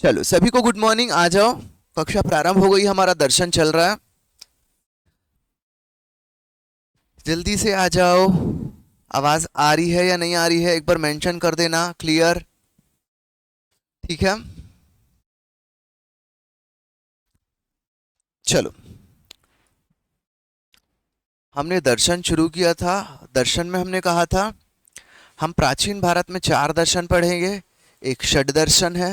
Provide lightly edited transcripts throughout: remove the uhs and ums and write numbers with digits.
चलो सभी को गुड मॉर्निंग। आ जाओ, कक्षा प्रारंभ हो गई, हमारा दर्शन चल रहा है। जल्दी से आ जाओ। आवाज आ रही है या नहीं आ रही है, एक बार मेंशन कर देना। क्लियर? ठीक है, चलो। हमने दर्शन शुरू किया था। दर्शन में हमने कहा था हम प्राचीन भारत में चार दर्शन पढ़ेंगे। एक षड दर्शन है,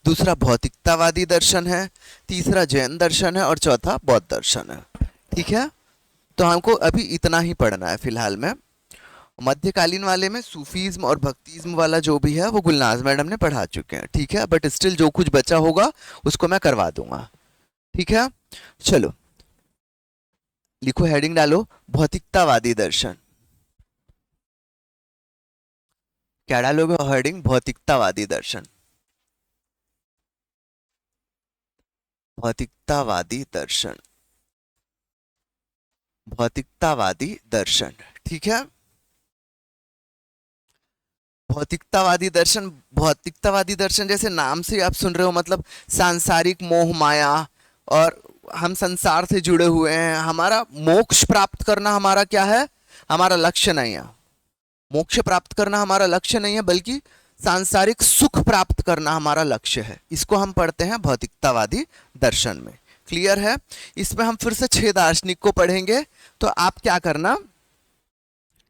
दूसरा भौतिकतावादी दर्शन है, तीसरा जैन दर्शन है और चौथा बौद्ध दर्शन है। ठीक है, तो हमको अभी इतना ही पढ़ना है फिलहाल में। मध्यकालीन वाले में सूफीज्म और भक्तिज्म वाला जो भी है वो गुलनाज मैडम ने पढ़ा चुके हैं। ठीक है, बट स्टिल जो कुछ बचा होगा उसको मैं करवा दूंगा। ठीक है, चलो लिखो, हेडिंग डालो, भौतिकतावादी दर्शन। क्या डालोगे हेडिंग? भौतिकतावादी दर्शन। भौतिकतावादी दर्शन, भौतिकतावादी दर्शन। ठीक है, भौतिकतावादी दर्शन। भौतिकतावादी दर्शन जैसे नाम से आप सुन रहे हो, मतलब सांसारिक मोह माया और हम संसार से जुड़े हुए हैं। हमारा मोक्ष प्राप्त करना हमारा क्या है? हमारा लक्ष्य नहीं है। मोक्ष प्राप्त करना हमारा लक्ष्य नहीं है, बल्कि सांसारिक सुख प्राप्त करना हमारा लक्ष्य है। इसको हम पढ़ते हैं भौतिकतावादी दर्शन में। क्लियर है? इसमें हम फिर से 6 दार्शनिक को पढ़ेंगे। तो आप क्या करना,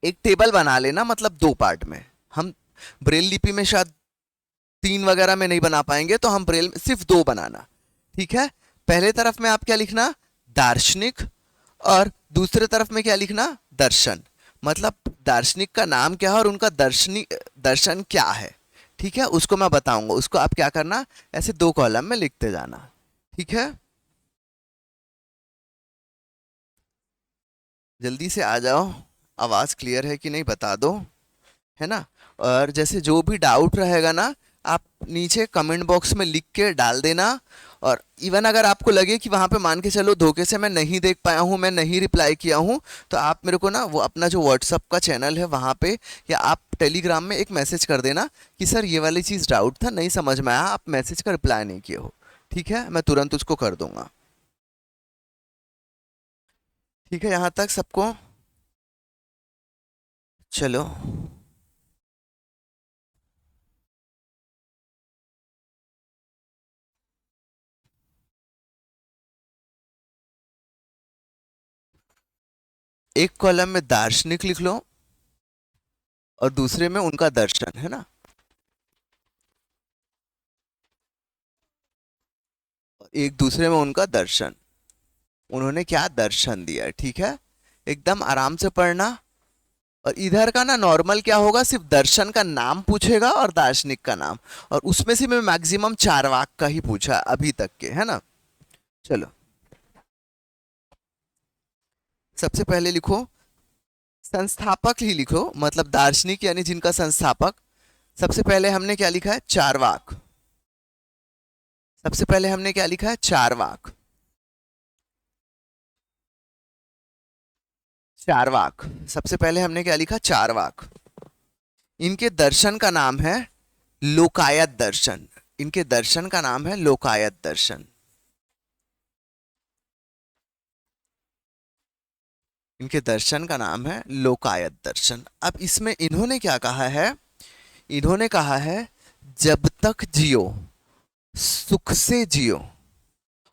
एक टेबल बना लेना, मतलब 2 पार्ट में। हम ब्रेल लिपि में शायद 3 वगैरह में नहीं बना पाएंगे, तो हम ब्रेल में सिर्फ 2 बनाना। ठीक है, पहले तरफ में आप क्या लिखना? दार्शनिक। और दूसरे तरफ में क्या लिखना? दर्शन। मतलब दार्शनिक का नाम क्या है और उनका दर्शन क्या है। ठीक है, उसको मैं बताऊंगा। उसको आप क्या करना, ऐसे 2 कॉलम में लिखते जाना। ठीक है, जल्दी से आ जाओ। आवाज क्लियर है कि नहीं बता दो, है ना। और जैसे जो भी डाउट रहेगा ना, आप नीचे कमेंट बॉक्स में लिख के डाल देना। और इवन अगर आपको लगे कि वहां पे मान के चलो धोखे से मैं नहीं देख पाया हूं, मैं नहीं रिप्लाई किया हूं, तो आप मेरे को ना वो अपना जो व्हाट्सअप का चैनल है वहां पे, या आप टेलीग्राम में एक मैसेज कर देना कि सर ये वाली चीज़ डाउट था, नहीं समझ में आया, आप मैसेज का रिप्लाई नहीं किए हो। ठीक है, मैं तुरंत उसको कर दूंगा। ठीक है, यहाँ तक सबको? चलो, एक कॉलम में दार्शनिक लिख लो और दूसरे में उनका दर्शन, है ना। एक दूसरे में उनका दर्शन, उन्होंने क्या दर्शन दिया। ठीक है, एकदम आराम से पढ़ना। और इधर का ना नॉर्मल क्या होगा, सिर्फ दर्शन का नाम पूछेगा और दार्शनिक का नाम। और उसमें से मैं मैक्सिमम चारवाक का ही पूछा अभी तक के, है ना। चलो, सबसे पहले लिखो, संस्थापक ही लिखो, मतलब दार्शनिक यानी जिनका संस्थापक। सबसे पहले हमने क्या लिखा है? चारवाक। सबसे पहले हमने क्या लिखा है? चारवाक। चारवाक, सबसे पहले हमने क्या लिखा? चारवाक। इनके दर्शन का नाम है लोकायत दर्शन। इनके दर्शन का नाम है लोकायत दर्शन। इनके दर्शन का नाम है लोकायत दर्शन। अब इसमें इन्होंने क्या कहा है? इन्होंने कहा है जब तक जियो सुख से जियो,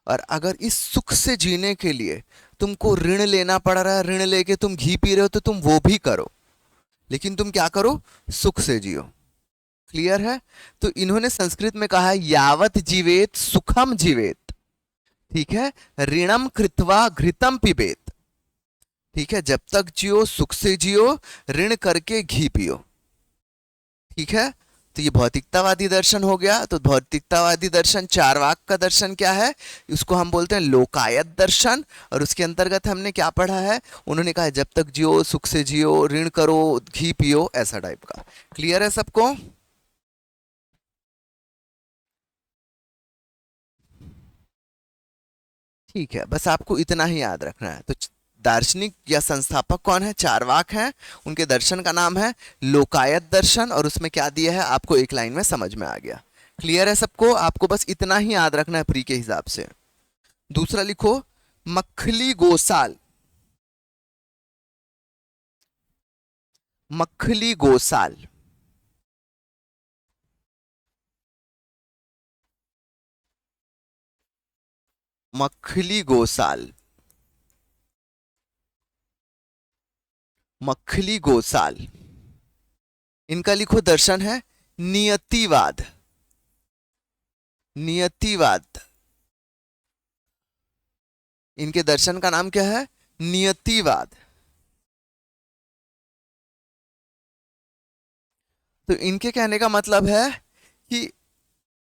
और अगर इस सुख से जीने के लिए तुमको ऋण लेना पड़ रहा है, ऋण लेके तुम घी पी रहे हो, तो तुम वो भी करो, लेकिन तुम क्या करो? सुख से जियो। क्लियर है? तो इन्होंने संस्कृत में कहा है यावत जीवेत सुखम जीवेत। ठीक है, ऋणम कृत्वा घृतम पिबेत। ठीक है, जब तक जियो सुख से जियो, ऋण करके घी पियो। ठीक है, तो ये भौतिकतावादी दर्शन हो गया। तो भौतिकतावादी दर्शन, चारवाक का दर्शन क्या है? उसको हम बोलते हैं लोकायत दर्शन। और उसके अंतर्गत हमने क्या पढ़ा है? उन्होंने कहा जब तक जियो सुख से जियो, ऋण करो घी पियो, ऐसा टाइप का। क्लियर है सबको? ठीक है, बस आपको इतना ही याद रखना है। तो दार्शनिक या संस्थापक कौन है? चारवाक हैं। उनके दर्शन का नाम है लोकायत दर्शन, और उसमें क्या दिया है आपको एक लाइन में समझ में आ गया। क्लियर है सबको? आपको बस इतना ही याद रखना है प्री के हिसाब से। दूसरा लिखो मखली गोसाल। मखली गोसाल। मखली गोसाल। मखली गोसाल। इनका लिखो दर्शन है नियतिवाद। नियतिवाद। इनके दर्शन का नाम क्या है? नियतिवाद। तो इनके कहने का मतलब है कि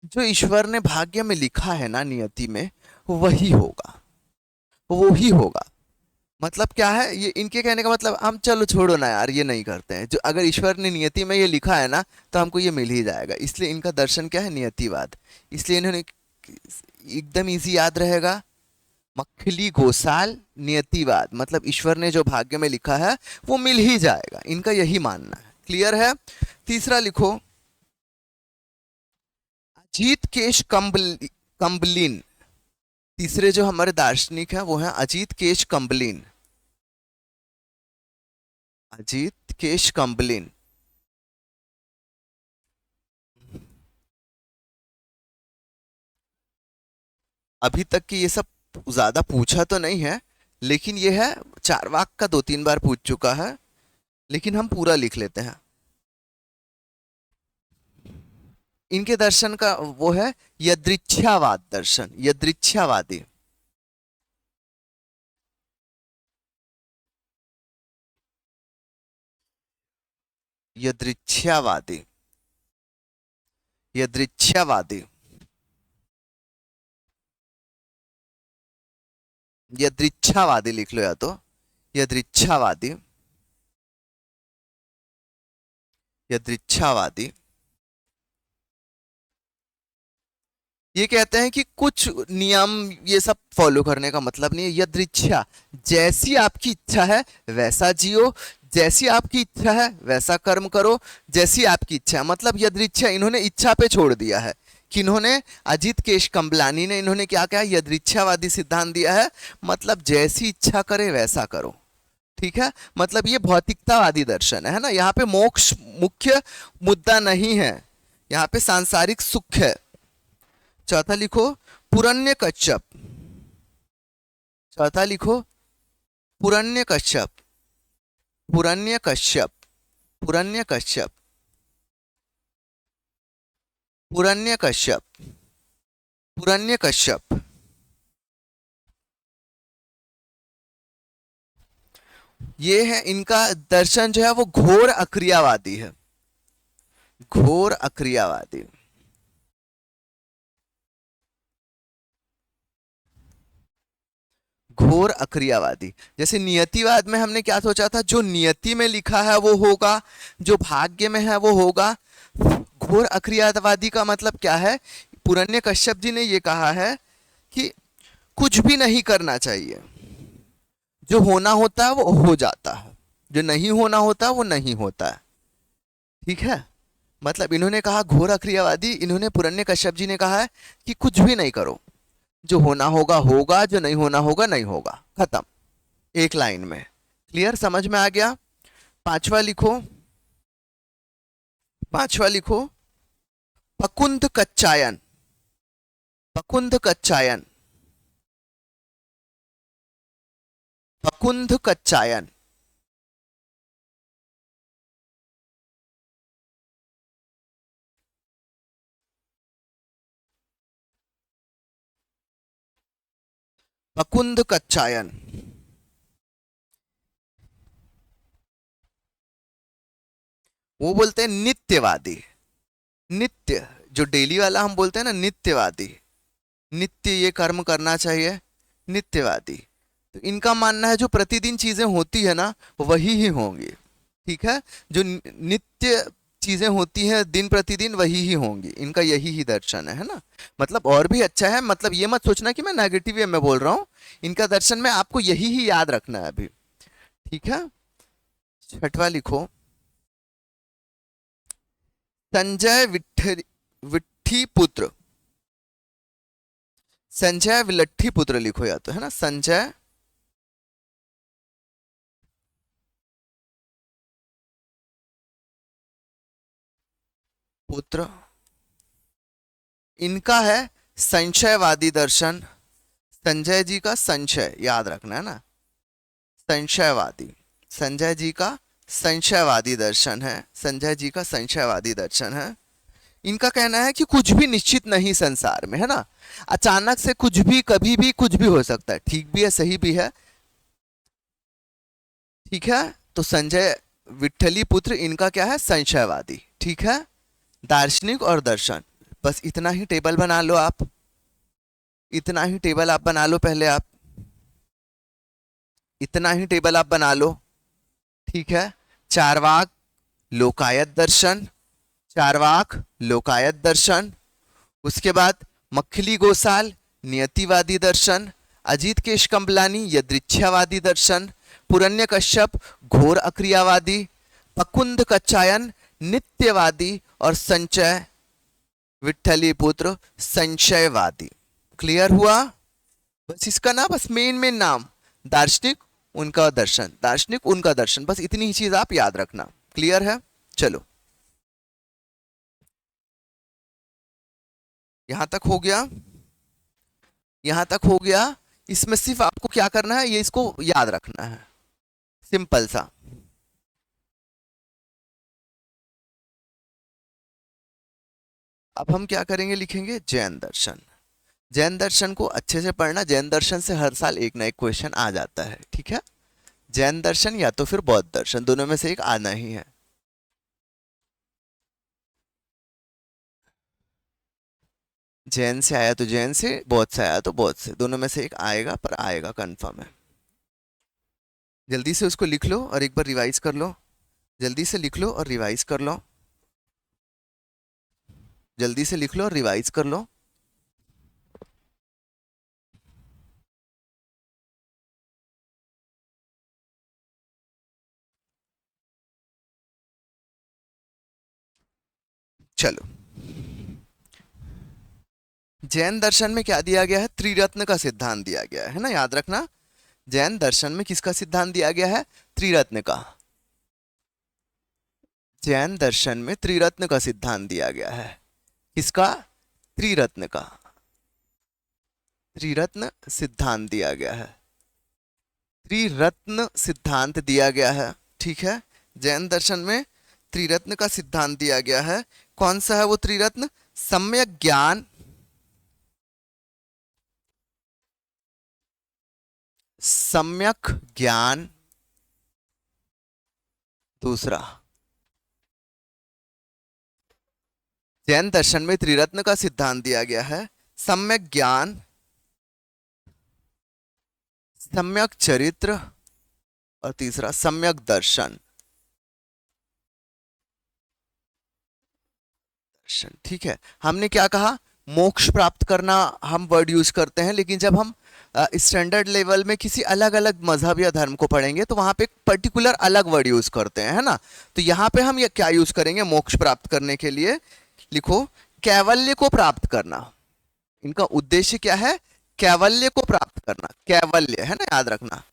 जो ईश्वर ने भाग्य में लिखा है ना, नियति में, वही होगा, वो ही होगा। मतलब क्या है ये इनके कहने का मतलब? हम चलो छोड़ो ना यार, ये नहीं करते हैं। जो अगर ईश्वर ने नियति में ये लिखा है ना, तो हमको ये मिल ही जाएगा। इसलिए इनका दर्शन क्या है? नियतिवाद। इसलिए इन्होंने एकदम इजी याद रहेगा, मखली गोसाल नियतिवाद, मतलब ईश्वर ने जो भाग्य में लिखा है वो मिल ही जाएगा। इनका यही मानना है। क्लियर है? तीसरा लिखो अजीत केश कंबलिन। तीसरे जो हमारे दार्शनिक हैं वो हैं अजीत केश कंबलिन। अजीत केश कंबलिन। अभी तक की ये सब ज्यादा पूछा तो नहीं है, लेकिन ये है चारवाक का 2-3 बार पूछ चुका है, लेकिन हम पूरा लिख लेते हैं। इनके दर्शन का वो है यदृच्छावाद दर्शन। यदृच्छावादी। यदृच्छावादी। यदृच्छावादी। यदृच्छावादी लिख लो या तो। यदृच्छावादी। यदृच्छावादी। ये कहते हैं कि कुछ नियम ये सब फॉलो करने का मतलब नहीं है। यदृच्छा, जैसी आपकी इच्छा है वैसा जियो, जैसी आपकी इच्छा है वैसा कर्म करो, जैसी आपकी इच्छा है। मतलब यदृच्छा इन्होंने इच्छा पे छोड़ दिया है। कि इन्होंने अजीत केश कंबलानी ने इन्होंने क्या कहा? यदृच्छावादी सिद्धांत दिया है, मतलब जैसी इच्छा करे वैसा करो। ठीक है? मतलब ये भौतिकतावादी दर्शन है ना। यहाँ पे मोक्ष मुख्य मुद्दा नहीं है, यहाँ पे सांसारिक सुख है। चौथा लिखो पुरन्य कश्यप। चौथा लिखो पुरन्य कश्यप। पुरन्य कश्यप। पुरन्य कश्यप। पुरन्य कश्यप। पुरन्य कश्यप। ये है इनका दर्शन जो है वो घोर अक्रियावादी है। घोर अक्रियावादी। घोर अक्रियावादी। जैसे नियतिवाद में हमने क्या सोचा था? जो नियति में लिखा है वो होगा, जो भाग्य में है वो होगा। घोर अक्रियावादी का मतलब क्या है? पुरन्य कश्यप जी ने ये कहा है कि कुछ भी नहीं करना चाहिए, जो होना होता है वो हो जाता है, जो नहीं होना होता वो नहीं होता है। ठीक है? मतलब इन्होंने कहा घोर अक्रियावादी, इन्होंने पुरन्य कश्यप जी ने कहा है कि कुछ भी नहीं करो, जो होना होगा होगा, जो नहीं होना होगा नहीं होगा, खत्म, एक लाइन में। क्लियर? समझ में आ गया? पांचवा लिखो। पांचवा लिखो पकुंद कच्चायन। पकुंद कच्चायन। पकुंद कच्चायन। पकुंद कच्चायन। वो बोलते हैं नित्यवादी। नित्य, जो डेली वाला हम बोलते हैं ना, नित्यवादी। नित्य ये कर्म करना चाहिए, नित्यवादी। तो इनका मानना है जो प्रतिदिन चीजें होती है ना वही ही होंगी। ठीक है? जो नित्य चीजें होती हैं दिन प्रतिदिन वही ही होंगी, इनका यही ही दर्शन है ना। मतलब और भी अच्छा है, मतलब ये मत सोचना कि मैं नेगेटिव वे में बोल रहा हूँ। इनका दर्शन में आपको यही ही याद रखना है अभी। ठीक है? छठवा लिखो संजय विठल विलट्ठी पुत्र, संजय विलट्ठी पुत्र लिखो या तो, है ना, संजय पुत्र। इनका है संशयवादी दर्शन, संजय जी का संशय याद रखना है ना, संशयवादी, संजय जी का संशयवादी दर्शन है, संजय जी का संशयवादी दर्शन है। इनका कहना है कि कुछ भी निश्चित नहीं संसार में, है ना, अचानक से कुछ भी कभी भी कुछ भी हो सकता है, ठीक भी है सही भी है, ठीक है। तो संजय विट्ठली पुत्र इनका क्या है, संशयवादी, ठीक है। दार्शनिक और दर्शन, बस इतना ही टेबल बना लो आप, इतना ही टेबल आप बना लो पहले आप, इतना ही टेबल आप बना लो, ठीक है। चारवाक लोकायत दर्शन, चारवाक लोकायत दर्शन, उसके बाद मक्खली गोसाल नियतिवादी दर्शन, अजीत केश कंबलानी यदृच्छावादी दर्शन, पुरन्य कश्यप घोर अक्रियावादी, पकुंद कच्चायन नित्यवादी और संचय विट्ठली पुत्र संशयवादी। क्लियर हुआ? बस इसका ना, बस मेन मेन नाम, दार्शनिक उनका दर्शन, दार्शनिक उनका दर्शन, बस इतनी ही चीज आप याद रखना। क्लियर है? चलो यहां तक हो गया, यहां तक हो गया। इसमें सिर्फ आपको क्या करना है, ये इसको याद रखना है, सिंपल सा। अब हम क्या करेंगे, लिखेंगे जैन दर्शन। जैन दर्शन को अच्छे से पढ़ना, जैन दर्शन से हर साल एक ना एक क्वेश्चन आ जाता है, ठीक है। जैन दर्शन या तो फिर बौद्ध दर्शन, दोनों में से एक आना ही है। जैन से आया तो जैन से, बौद्ध से आया तो बौद्ध से, दोनों में से एक आएगा, पर आएगा कंफर्म है। जल्दी से उसको लिख लो और एक बार रिवाइज कर लो, जल्दी से लिख लो और रिवाइज कर लो, जल्दी से लिख लो और रिवाइज कर लो। चलो, जैन दर्शन में क्या दिया गया है, त्रिरत्न का सिद्धांत दिया गया है ना, याद रखना। जैन दर्शन में किसका सिद्धांत दिया गया है, त्रिरत्न का। जैन दर्शन में त्रिरत्न का सिद्धांत दिया गया है, किसका, त्रिरत्न का, त्रिरत्न सिद्धांत दिया गया है, त्रिरत्न सिद्धांत दिया गया है, ठीक है। जैन दर्शन में त्रिरत्न का सिद्धांत दिया गया है। कौन सा है वो त्रिरत्न, सम्यक ज्ञान, सम्यक ज्ञान, दूसरा, जैन दर्शन में त्रिरत्न का सिद्धांत दिया गया है, सम्यक ज्ञान, सम्यक चरित्र और तीसरा सम्यक दर्शन, दर्शन, ठीक है। हमने क्या कहा, मोक्ष प्राप्त करना हम वर्ड यूज करते हैं, लेकिन जब हम स्टैंडर्ड लेवल में किसी अलग अलग मजहब या धर्म को पढ़ेंगे तो वहां पे एक पर्टिकुलर अलग वर्ड यूज करते हैं, है ना। तो यहाँ पे हम ये क्या यूज करेंगे, मोक्ष प्राप्त करने के लिए लिखो कैवल्य को प्राप्त करना। इनका उद्देश्य क्या है, कैवल्य को प्राप्त करना, कैवल्य, है ना, याद रखना,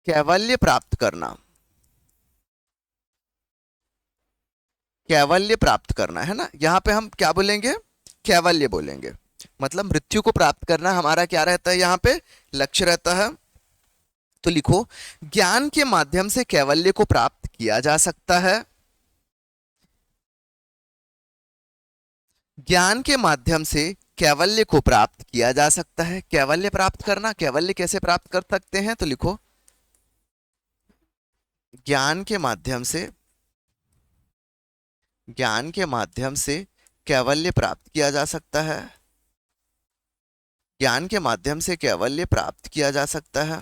कैवल्य प्राप्त करना, कैवल्य प्राप्त करना, है ना। यहां पे हम क्या बोलेंगे, कैवल्य बोलेंगे, मतलब मृत्यु को प्राप्त करना हमारा क्या रहता है, यहाँ पे लक्ष्य रहता है। तो लिखो ज्ञान के माध्यम से कैवल्य को प्राप्त किया जा सकता है, ज्ञान के माध्यम से कैवल्य को प्राप्त किया जा सकता है। कैवल्य प्राप्त करना, कैवल्य कैसे प्राप्त कर सकते हैं, तो लिखो ज्ञान के माध्यम से, ज्ञान के माध्यम से कैवल्य प्राप्त किया जा सकता है, ज्ञान के माध्यम से कैवल्य प्राप्त किया जा सकता है।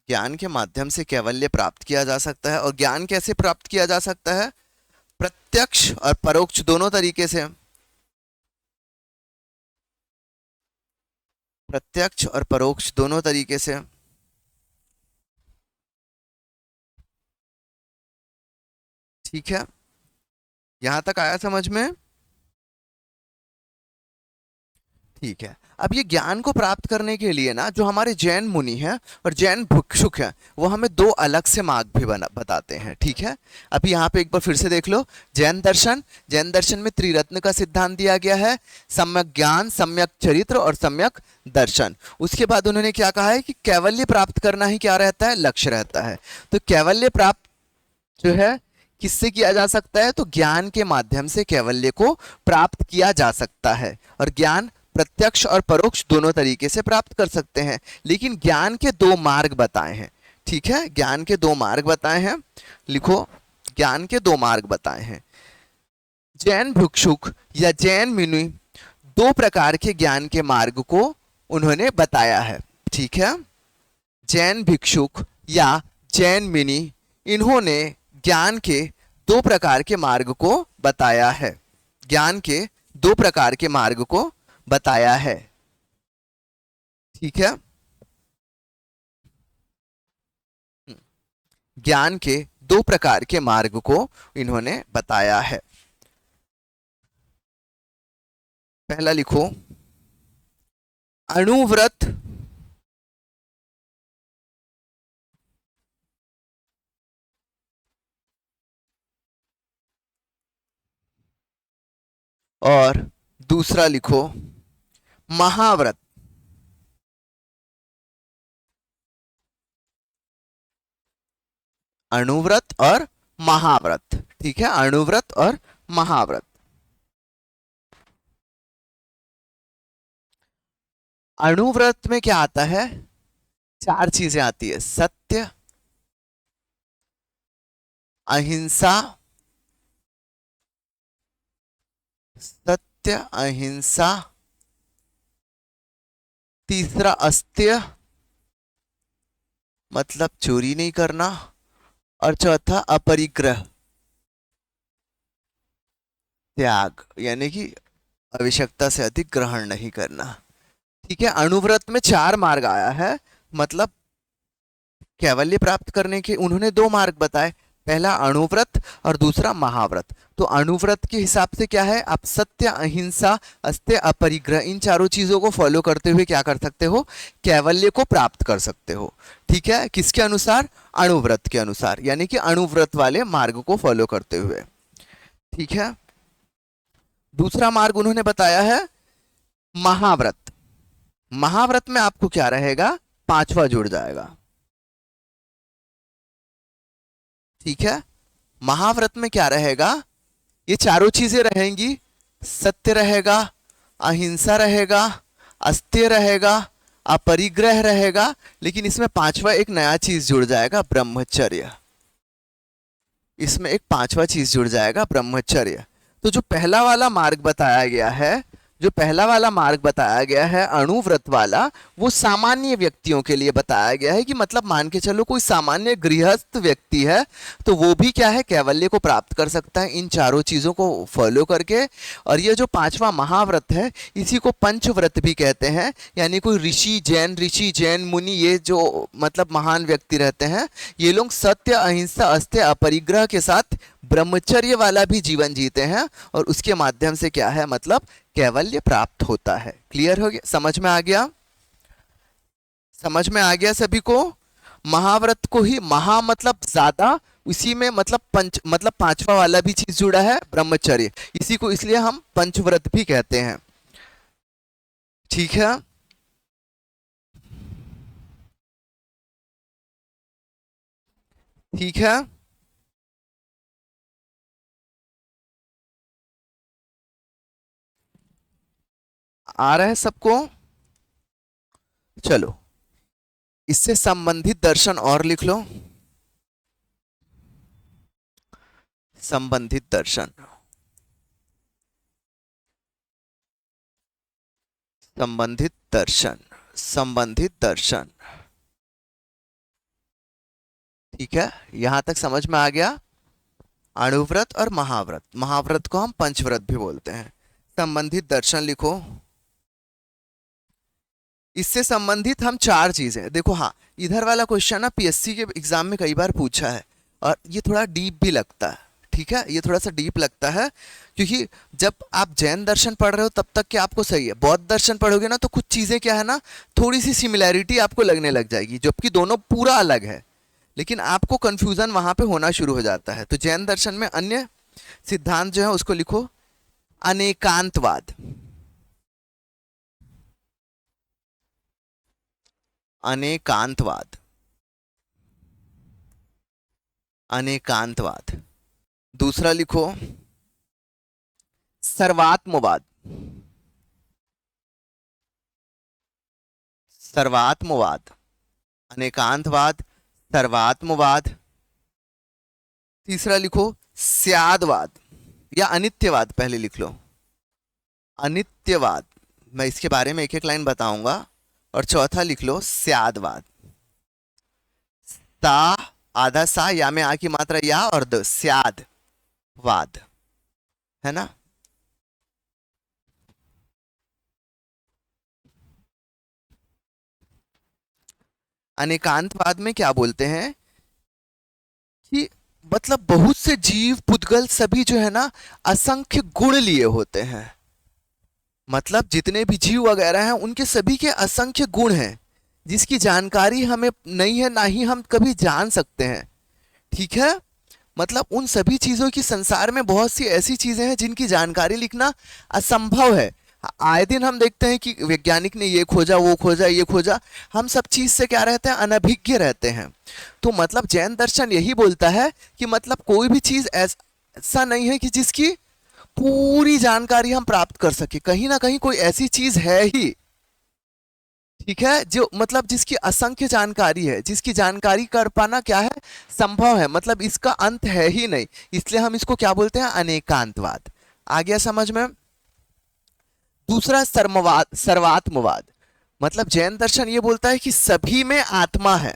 ज्ञान के माध्यम से कैवल्य प्राप्त किया जा सकता है। और ज्ञान कैसे प्राप्त किया जा सकता है, प्रत्यक्ष और परोक्ष दोनों तरीके से, प्रत्यक्ष और परोक्ष दोनों तरीके से। ठीक है, यहां तक आया समझ में? ठीक है। अब ये ज्ञान को प्राप्त करने के लिए ना जो हमारे जैन मुनि हैं और जैन भिक्षुक हैं वो हमें दो अलग से मार्ग भी बताते हैं। ठीक है, अभी यहाँ पे एक बार फिर से देख लो। जैन दर्शन में त्रिरत्न का सिद्धांत दिया गया है, सम्यक ज्ञान, सम्यक चरित्र और सम्यक दर्शन। उसके बाद उन्होंने क्या कहा है कि कैवल्य प्राप्त करना ही क्या रहता है, लक्ष्य रहता है। तो कैवल्य प्राप्त जो है किससे किया जा सकता है, तो ज्ञान के माध्यम से कैवल्य को प्राप्त किया जा सकता है। और ज्ञान प्रत्यक्ष और परोक्ष दोनों तरीके से प्राप्त कर सकते हैं, लेकिन ज्ञान के दो मार्ग बताए हैं। ठीक है, ज्ञान के दो मार्ग बताए हैं, लिखो, ज्ञान के दो मार्ग बताए हैं। जैन भिक्षुक या जैन मुनि दो प्रकार के ज्ञान के मार्ग को उन्होंने बताया है। ठीक है, जैन भिक्षुक या जैन मुनि इन्होंने ज्ञान के दो प्रकार के मार्ग को बताया है। ज्ञान के दो प्रकार के मार्ग को बताया है। ठीक है, ज्ञान के दो प्रकार के मार्ग को इन्होंने बताया है। पहला लिखो, अणुव्रत और दूसरा लिखो महाव्रत। अणुव्रत और महाव्रत। ठीक है, अणुव्रत और महाव्रत। अणुव्रत में क्या आता है, चार चीजें आती है, सत्य, अहिंसा, सत्य अहिंसा, तीसरा अस्त्य मतलब चोरी नहीं करना, और चौथा अपरिग्रह, त्याग यानी कि आवश्यकता से अधिक ग्रहण नहीं करना। ठीक है, अणुव्रत में चार मार्ग आया है, मतलब कैवल्य प्राप्त करने के उन्होंने दो मार्ग बताए, पहला अणुव्रत और दूसरा महाव्रत। तो अणुव्रत के हिसाब से क्या है, आप सत्य, अहिंसा, अस्त्य, अपरिग्रह इन चारों चीजों को फॉलो करते हुए क्या कर सकते हो, कैवल्य को प्राप्त कर सकते हो। ठीक है, किसके अनुसार, अणुव्रत के अनुसार, यानी कि अणुव्रत वाले मार्ग को फॉलो करते हुए। ठीक है, दूसरा मार्ग उन्होंने बताया है महाव्रत। महाव्रत में आपको क्या रहेगा, पांचवा जुड़ जाएगा। ठीक है, महाव्रत में क्या रहेगा, ये चारों चीजें रहेंगी, सत्य रहेगा, अहिंसा रहेगा, अस्त्य रहेगा, अपरिग्रह रहेगा, लेकिन इसमें पांचवा एक नया चीज जुड़ जाएगा, ब्रह्मचर्य। इसमें एक पांचवा चीज जुड़ जाएगा, ब्रह्मचर्य। तो जो पहला वाला मार्ग बताया गया है, जो पहला वाला मार्ग बताया गया है अणुव्रत वाला, वो सामान्य व्यक्तियों के लिए बताया गया है कि मतलब मान के चलो कोई सामान्य गृहस्थ व्यक्ति है तो वो भी क्या है, कैवल्य को प्राप्त कर सकता है इन चारों चीजों को फॉलो करके। और ये जो पांचवा महाव्रत है इसी को पंचव्रत भी कहते हैं, यानी कोई ऋषि जैन मुनि, ये जो मतलब महान व्यक्ति रहते हैं, ये लोग सत्य, अहिंसा, अस्त्य, अपरिग्रह के साथ ब्रह्मचर्य वाला भी जीवन जीते हैं, और उसके माध्यम से क्या है, मतलब कैवल्य प्राप्त होता है। क्लियर हो गया, समझ में आ गया, समझ में आ गया सभी को? महाव्रत को ही महा मतलब ज्यादा, उसी में मतलब पंच मतलब पांचवा वाला भी चीज जुड़ा है, ब्रह्मचर्य, इसी को इसलिए हम पंचव्रत भी कहते हैं। ठीक है, ठीक है, आ रहा है सबको? चलो, इससे संबंधित दर्शन और लिख लो, संबंधित दर्शन, संबंधित दर्शन, संबंधित दर्शन। ठीक है, यहां तक समझ में आ गया? अणुव्रत और महाव्रत, महाव्रत को हम पंचव्रत भी बोलते हैं। संबंधित दर्शन लिखो, इससे संबंधित हम चार चीजें देखो। हाँ, इधर वाला क्वेश्चन ना पीएससी के एग्जाम में कई बार पूछा है और ये थोड़ा डीप भी लगता है। ठीक है, ये थोड़ा सा डीप लगता है, क्योंकि जब आप जैन दर्शन पढ़ रहे हो तब तक कि आपको सही है, बौद्ध दर्शन पढ़ोगे ना तो कुछ चीज़ें क्या है ना, थोड़ी सी सिमिलैरिटी आपको लगने लग जाएगी, जबकि दोनों पूरा अलग है, लेकिन आपको कंफ्यूजन वहां पे होना शुरू हो जाता है। तो जैन दर्शन में अन्य सिद्धांत जो है उसको लिखो अनेकांतवाद। अनेकांतवाद, अनेकांतवाद। दूसरा लिखो सर्वात्मवाद। सर्वात्मवाद, अनेकांतवाद, सर्वात्मवाद। तीसरा लिखो स्यादवाद या अनित्यवाद, पहले लिख लो अनित्यवाद, मैं इसके बारे में एक एक लाइन बताऊंगा। और चौथा लिख लो स्यादवाद। सा, आधा सा, या में आ की मात्रा या और द, स्याद वाद, है ना। अनेकांतवाद में क्या बोलते हैं कि मतलब बहुत से जीव पुद्गल सभी जो है ना असंख्य गुण लिए होते हैं, मतलब जितने भी जीव वगैरह हैं उनके सभी के असंख्य गुण हैं, जिसकी जानकारी हमें नहीं है, ना ही हम कभी जान सकते हैं, ठीक है। मतलब उन सभी चीजों की, संसार में बहुत सी ऐसी चीजें हैं जिनकी जानकारी लिखना असंभव है। आए दिन हम देखते हैं कि वैज्ञानिक ने ये खोजा, वो खोजा, ये खोजा, हम सब चीज से क्या रहते हैं, अनभिज्ञ रहते हैं। तो मतलब जैन दर्शन यही बोलता है कि मतलब कोई भी चीज ऐसा नहीं है कि जिसकी पूरी जानकारी हम प्राप्त कर सके, कहीं ना कहीं कोई ऐसी चीज है ही, ठीक है, जो मतलब जिसकी असंख्य जानकारी है, जिसकी जानकारी कर पाना क्या है, संभव है, मतलब इसका अंत है ही नहीं, इसलिए हम इसको क्या बोलते हैं, अनेकांतवाद। आ गया समझ में। दूसरा सर्ववाद, सर्वात्मवाद, मतलब जैन दर्शन ये बोलता है कि सभी में आत्मा है,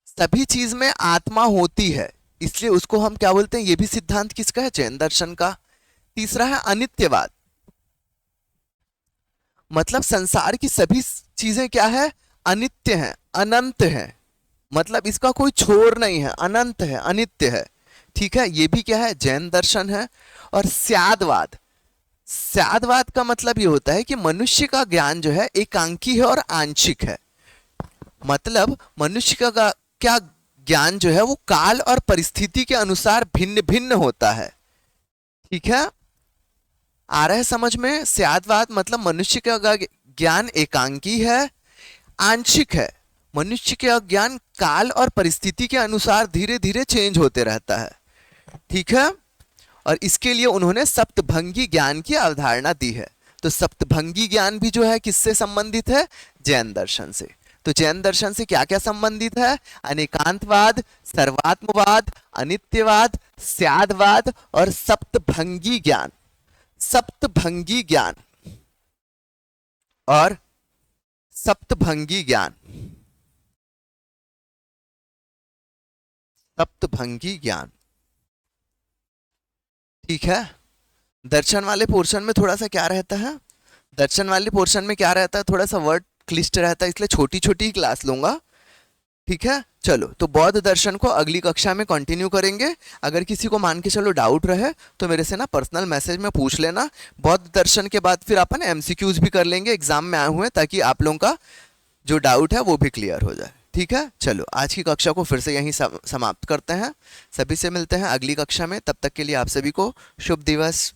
सभी चीज में आत्मा होती है, इसलिए उसको हम क्या बोलते हैं, ये भी सिद्धांत किसका है, जैन दर्शन का। तीसरा है अनित्यवाद, मतलब संसार की सभी चीजें क्या है, अनित्य हैं, अनंत हैं, मतलब इसका कोई छोर नहीं है, अनंत है, अनित्य है, ठीक है, ये भी क्या है, जैन दर्शन है। और स्यादवाद, स्यादवाद का मतलब ये होता है कि मनुष्य का ज्ञान जो है एकांकी है और आंशिक है, मतलब मनुष्य का क्या ज्ञान जो है वो काल और परिस्थिति के अनुसार भिन्न भिन्न होता है, ठीक है। आ रहा है समझ में। स्यादवाद मतलब मनुष्य का ज्ञान एकांकी है, आंशिक है, मनुष्य का ज्ञान काल और परिस्थिति के अनुसार धीरे धीरे चेंज होते रहता है, ठीक है। और इसके लिए उन्होंने सप्तभंगी ज्ञान की अवधारणा दी है। तो सप्तभंगी ज्ञान भी जो है किससे संबंधित है, जैन दर्शन से। तो जैन दर्शन से क्या क्या संबंधित है, अनेकांतवाद, सर्वात्मवाद, अनित्यवाद, स्यादवाद और सप्तभंगी ज्ञान। सप्तभंगी ज्ञान और सप्तभंगी ज्ञान, सप्तभंगी ज्ञान, ठीक है। दर्शन वाले पोर्शन में थोड़ा सा क्या रहता है, दर्शन वाले पोर्शन में क्या रहता है, थोड़ा सा वर्ड क्लिष्ट रहता है, इसलिए छोटी छोटी क्लास लूंगा, ठीक है। चलो, तो बौद्ध दर्शन को अगली कक्षा में कंटिन्यू करेंगे। अगर किसी को मान के चलो डाउट रहे तो मेरे से ना पर्सनल मैसेज में पूछ लेना। बौद्ध दर्शन के बाद फिर अपन एमसीक्यूज भी कर लेंगे, एग्जाम में आए हुए हैं, ताकि आप लोगों का जो डाउट है वो भी क्लियर हो जाए, ठीक है। चलो, आज की कक्षा को फिर से यहीं समाप्त करते हैं, सभी से मिलते हैं अगली कक्षा में, तब तक के लिए आप सभी को शुभ दिवस।